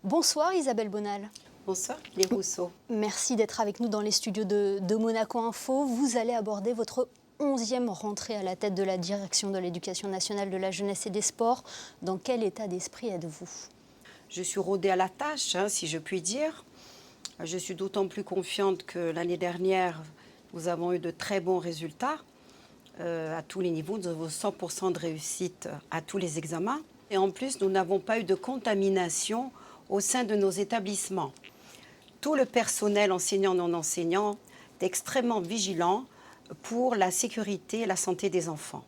Bonsoir Isabelle Bonal. Bonsoir, les Rousseau. Merci d'être avec nous dans les studios de Monaco Info. Vous allez aborder votre 11e rentrée à la tête de la direction de l'Éducation nationale, de la jeunesse et des sports. Dans quel état d'esprit êtes-vous? Je suis rodée à la tâche, si je puis dire. Je suis d'autant plus confiante que l'année dernière, nous avons eu de très bons résultats à tous les niveaux. Nous avons 100% de réussite à tous les examens. Et en plus, nous n'avons pas eu de contamination au sein de nos établissements. Tout le personnel, enseignant, non enseignant, est extrêmement vigilant pour la sécurité et la santé des enfants.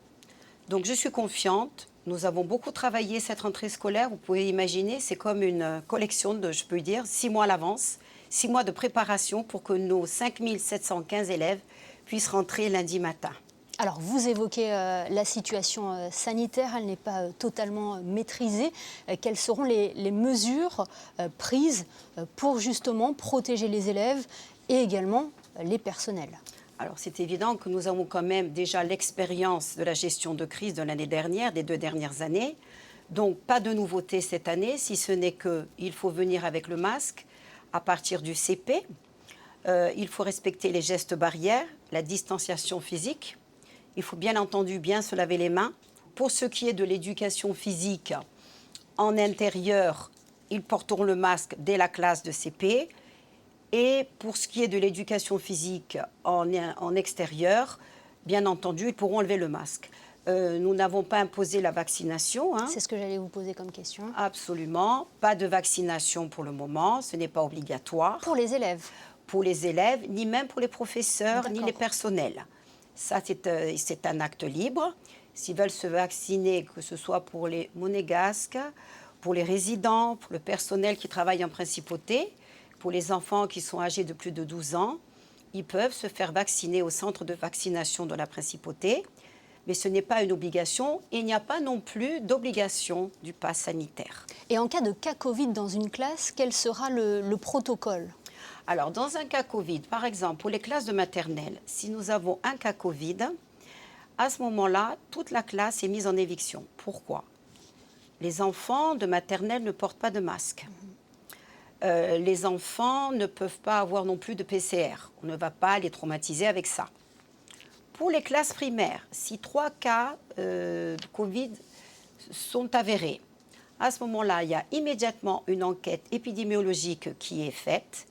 Donc je suis confiante. Nous avons beaucoup travaillé cette rentrée scolaire. Vous pouvez imaginer, c'est comme une collection de, je peux dire, 6 mois à l'avance, 6 mois de préparation pour que nos 5 715 élèves puissent rentrer lundi matin. Alors, vous évoquez la situation sanitaire, elle n'est pas totalement maîtrisée. Quelles seront les mesures prises pour justement protéger les élèves et également les personnels? Alors, c'est évident que nous avons quand même déjà l'expérience de la gestion de crise de l'année dernière, des 2 dernières années. Donc, pas de nouveauté cette année, si ce n'est qu'il faut venir avec le masque à partir du CP. Il faut respecter les gestes barrières, la distanciation physique. Il faut bien entendu bien se laver les mains. Pour ce qui est de l'éducation physique, en intérieur, ils porteront le masque dès la classe de CP. Et pour ce qui est de l'éducation physique en extérieur, bien entendu, ils pourront enlever le masque. Nous n'avons pas imposé la vaccination. C'est ce que j'allais vous poser comme question. Absolument. Pas de vaccination pour le moment. Ce n'est pas obligatoire. Pour les élèves? Pour les élèves, ni même pour les professeurs, ni les personnels. Ça, c'est un acte libre. S'ils veulent se vacciner, que ce soit pour les monégasques, pour les résidents, pour le personnel qui travaille en principauté, pour les enfants qui sont âgés de plus de 12 ans, ils peuvent se faire vacciner au centre de vaccination de la principauté. Mais ce n'est pas une obligation et il n'y a pas non plus d'obligation du pass sanitaire. Et en cas de cas Covid dans une classe, quel sera le protocole? Alors, dans un cas Covid, par exemple, pour les classes de maternelle, si nous avons un cas Covid, à ce moment-là, toute la classe est mise en éviction. Pourquoi? Les enfants de maternelle ne portent pas de masque. Les enfants ne peuvent pas avoir non plus de PCR. On ne va pas les traumatiser avec ça. Pour les classes primaires, si 3 cas de Covid sont avérés, à ce moment-là, il y a immédiatement une enquête épidémiologique qui est faite.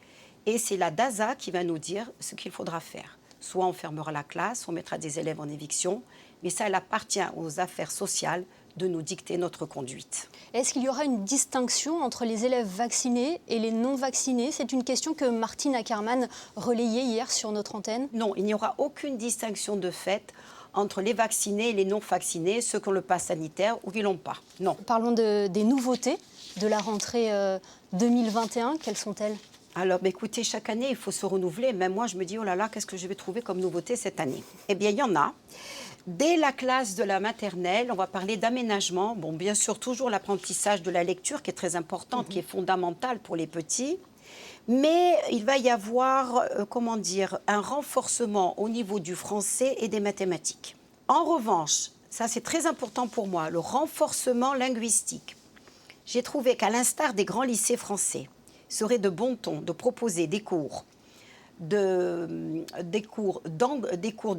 Et c'est la DASA qui va nous dire ce qu'il faudra faire. Soit on fermera la classe, on mettra des élèves en éviction, mais ça, il appartient aux affaires sociales de nous dicter notre conduite. Est-ce qu'il y aura une distinction entre les élèves vaccinés et les non vaccinés? C'est une question que Martine Ackermann relayait hier sur notre antenne. Non, il n'y aura aucune distinction de fait entre les vaccinés et les non vaccinés, ceux qui ont le pass sanitaire ou qui ne l'ont pas. Non. Parlons des nouveautés de la rentrée 2021. Quelles sont-elles? Alors, écoutez, chaque année, il faut se renouveler. Même moi, je me dis, oh là là, qu'est-ce que je vais trouver comme nouveauté cette année? Eh bien, il y en a. Dès la classe de la maternelle, on va parler d'aménagement. Bon, bien sûr, toujours l'apprentissage de la lecture qui est très importante, qui est fondamentale pour les petits. Mais il va y avoir, un renforcement au niveau du français et des mathématiques. En revanche, ça c'est très important pour moi, le renforcement linguistique. J'ai trouvé qu'à l'instar des grands lycées français, il serait de bon ton de proposer des cours de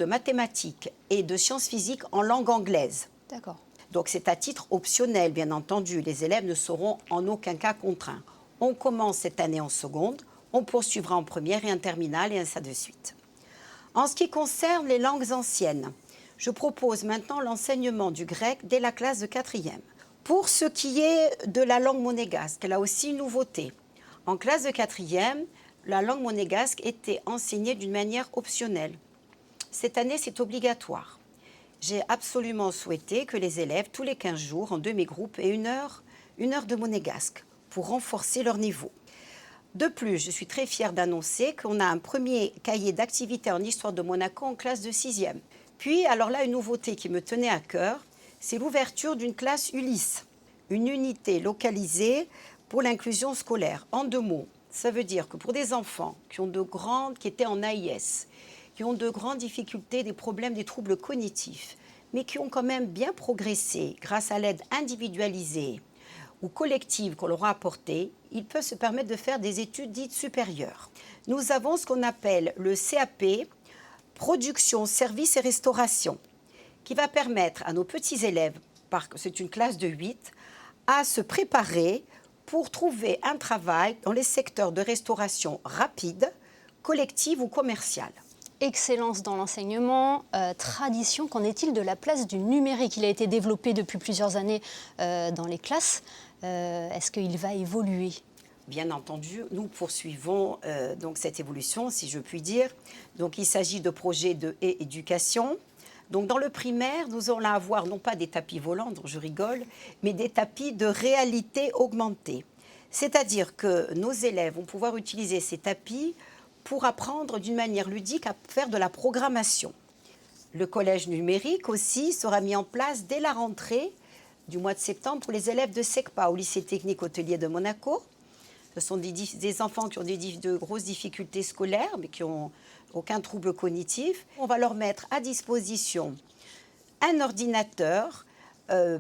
mathématiques et de sciences physiques en langue anglaise. D'accord. Donc c'est à titre optionnel, bien entendu. Les élèves ne seront en aucun cas contraints. On commence cette année en seconde, on poursuivra en première et en terminale et ainsi de suite. En ce qui concerne les langues anciennes, je propose maintenant l'enseignement du grec dès la classe de 4e. Pour ce qui est de la langue monégasque, elle a aussi une nouveauté. En classe de 4e, la langue monégasque était enseignée d'une manière optionnelle. Cette année, c'est obligatoire. J'ai absolument souhaité que les élèves, tous les 15 jours, en demi-groupe, aient une heure de monégasque pour renforcer leur niveau. De plus, je suis très fière d'annoncer qu'on a un premier cahier d'activités en histoire de Monaco en classe de 6e. Puis, alors là, une nouveauté qui me tenait à cœur, c'est l'ouverture d'une classe Ulysse, une unité localisée pour l'inclusion scolaire. En 2 mots, ça veut dire que pour des enfants qui étaient en AIS, qui ont de grandes difficultés, des problèmes, des troubles cognitifs, mais qui ont quand même bien progressé grâce à l'aide individualisée ou collectives qu'on leur a apportées, ils peuvent se permettre de faire des études dites supérieures. Nous avons ce qu'on appelle le CAP, Production, Services et Restauration, qui va permettre à nos petits élèves, c'est une classe de 8, à se préparer pour trouver un travail dans les secteurs de restauration rapide, collective ou commerciale. Excellence dans l'enseignement, tradition, qu'en est-il de la place du numérique? Il a été développé depuis plusieurs années dans les classes. Est-ce qu'il va évoluer? Bien entendu, nous poursuivons donc cette évolution, si je puis dire. Donc, il s'agit de projets de éducation. Donc, dans le primaire, nous allons avoir non pas des tapis volants, dont je rigole, mais des tapis de réalité augmentée. C'est-à-dire que nos élèves vont pouvoir utiliser ces tapis pour apprendre d'une manière ludique à faire de la programmation. Le collège numérique aussi sera mis en place dès la rentrée du mois de septembre pour les élèves de SECPA au lycée technique hôtelier de Monaco. Ce sont des enfants qui ont de grosses difficultés scolaires, mais qui n'ont aucun trouble cognitif. On va leur mettre à disposition un ordinateur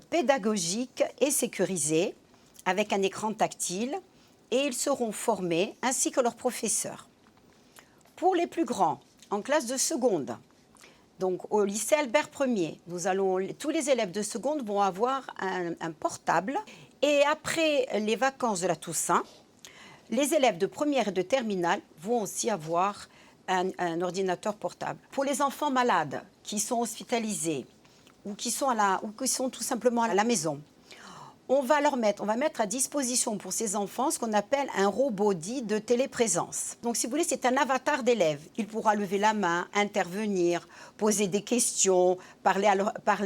pédagogique et sécurisé, avec un écran tactile, et ils seront formés, ainsi que leurs professeurs. Pour les plus grands, en classe de seconde, donc au lycée Albert Ier, tous les élèves de seconde vont avoir un portable. Et après les vacances de la Toussaint, les élèves de première et de terminale vont aussi avoir un ordinateur portable. Pour les enfants malades qui sont hospitalisés ou qui sont tout simplement à la maison, on va mettre à disposition pour ces enfants ce qu'on appelle un robot dit de téléprésence. Donc, si vous voulez, c'est un avatar d'élève. Il pourra lever la main, intervenir, poser des questions, parler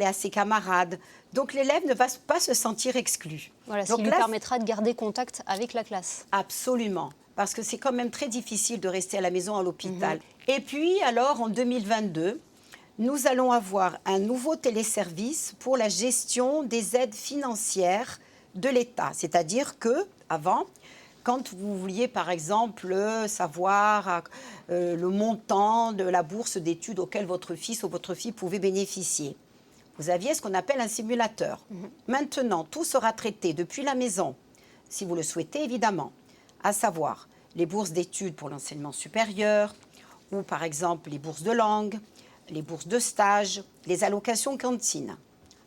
à ses camarades. Donc, l'élève ne va pas se sentir exclu. Voilà, ce qui lui permettra de garder contact avec la classe. Absolument, parce que c'est quand même très difficile de rester à la maison, à l'hôpital. Et puis, alors, en 2022... nous allons avoir un nouveau téléservice pour la gestion des aides financières de l'État. C'est-à-dire qu'avant, quand vous vouliez, par exemple, savoir le montant de la bourse d'études auquel votre fils ou votre fille pouvait bénéficier, vous aviez ce qu'on appelle un simulateur. Maintenant, tout sera traité depuis la maison, si vous le souhaitez, évidemment, à savoir les bourses d'études pour l'enseignement supérieur ou, par exemple, les bourses de langue, les bourses de stage, les allocations cantine.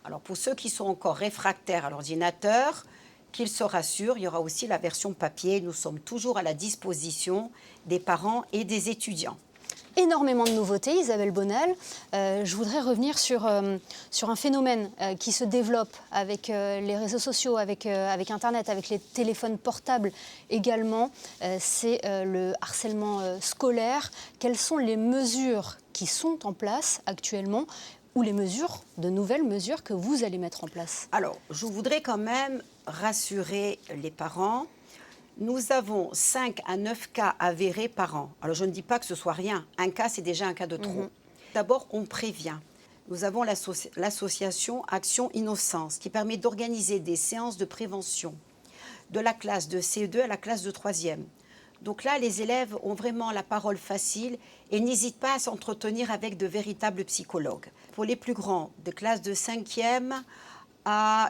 Alors, pour ceux qui sont encore réfractaires à l'ordinateur, qu'ils se rassurent, il y aura aussi la version papier. Nous sommes toujours à la disposition des parents et des étudiants. Énormément de nouveautés, Isabelle Bonnel. Je voudrais revenir sur un phénomène qui se développe avec les réseaux sociaux, avec Internet, avec les téléphones portables également. C'est le harcèlement scolaire. Quelles sont les mesures qui sont en place actuellement ou de nouvelles mesures que vous allez mettre en place? Alors, je voudrais quand même rassurer les parents. Nous avons 5 à 9 cas avérés par an. Alors, je ne dis pas que ce soit rien. Un cas, c'est déjà un cas de trop. D'abord, on prévient. Nous avons l'association Action Innocence qui permet d'organiser des séances de prévention de la classe de CE2 à la classe de 3e. Donc là, les élèves ont vraiment la parole facile et n'hésitent pas à s'entretenir avec de véritables psychologues. Pour les plus grands, de classe de 5e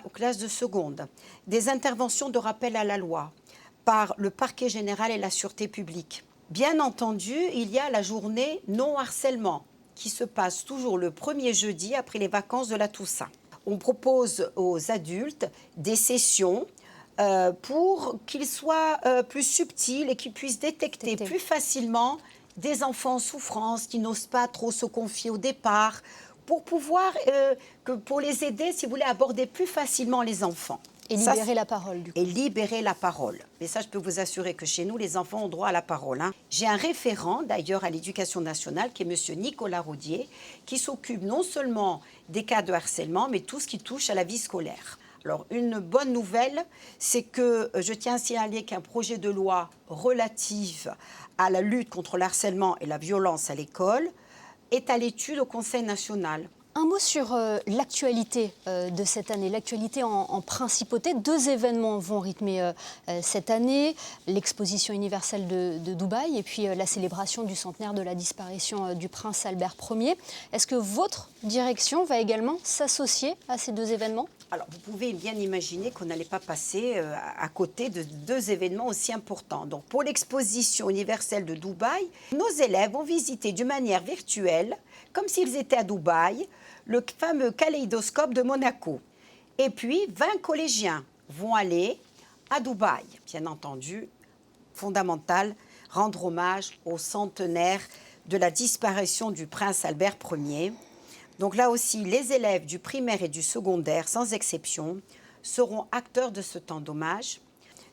aux classes de seconde, des interventions de rappel à la loi par le parquet général et la sûreté publique. Bien entendu, il y a la journée non-harcèlement qui se passe toujours le premier jeudi après les vacances de la Toussaint. On propose aux adultes des sessions pour qu'ils soient plus subtils et qu'ils puissent détecter plus facilement des enfants en souffrance qui n'osent pas trop se confier au départ, pour les aider, si vous voulez, à aborder plus facilement les enfants. Et libérer la parole, du coup. Et libérer la parole. Mais ça, je peux vous assurer que chez nous, les enfants ont droit à la parole. J'ai un référent, d'ailleurs, à l'Éducation nationale, qui est M. Nicolas Rodier, qui s'occupe non seulement des cas de harcèlement, mais tout ce qui touche à la vie scolaire. Alors, une bonne nouvelle, c'est que je tiens à signaler qu'un projet de loi relatif à la lutte contre le harcèlement et la violence à l'école est à l'étude au Conseil national. Un mot sur l'actualité de cette année, l'actualité en principauté. 2 événements vont rythmer cette année, l'exposition universelle de Dubaï et puis la célébration du centenaire de la disparition du prince Albert Ier. Est-ce que votre direction va également s'associer à ces 2 événements ? Alors, vous pouvez bien imaginer qu'on n'allait pas passer à côté de 2 événements aussi importants. Donc, pour l'exposition universelle de Dubaï, nos élèves ont visité d'une manière virtuelle, comme s'ils étaient à Dubaï, le fameux kaléidoscope de Monaco. Et puis, 20 collégiens vont aller à Dubaï. Bien entendu, fondamental, rendre hommage au centenaire de la disparition du prince Albert Ier. Donc là aussi, les élèves du primaire et du secondaire, sans exception, seront acteurs de ce temps d'hommage.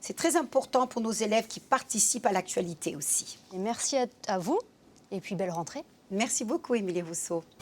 C'est très important pour nos élèves qui participent à l'actualité aussi. Et merci à vous et puis belle rentrée. Merci beaucoup, Émilie Rousseau.